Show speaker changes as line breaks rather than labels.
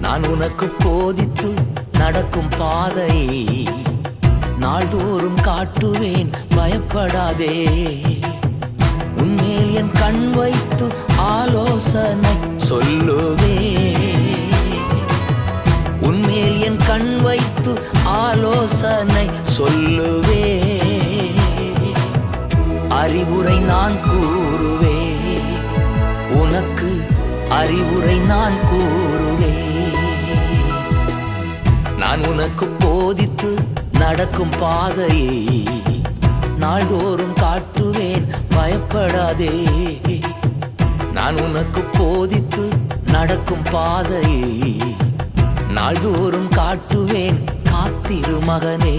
நான் உனக்கு போதித்து நடக்கும் பாதையை நாள்தோறும் காட்டுவேன், பயப்படாதே. உன்மேல் என் கண் வைத்து ஆலோசனை சொல்லுவேன். உன்மேல் என் கண் வைத்து ஆலோசனை சொல்லுவேன். அறிவுரை நான் கூறுவேன், உனக்கு அறிவுரை நான் கூறுவேன். நான் உனக்கு போதித்து நடக்கும் பாதையை நாள்தோறும் காட்டுவேன், பயப்படாதே. நான் உனக்கு போதித்து நடக்கும் பாதையை நாள்தோறும் காட்டுவேன், காத்திரு மகனே.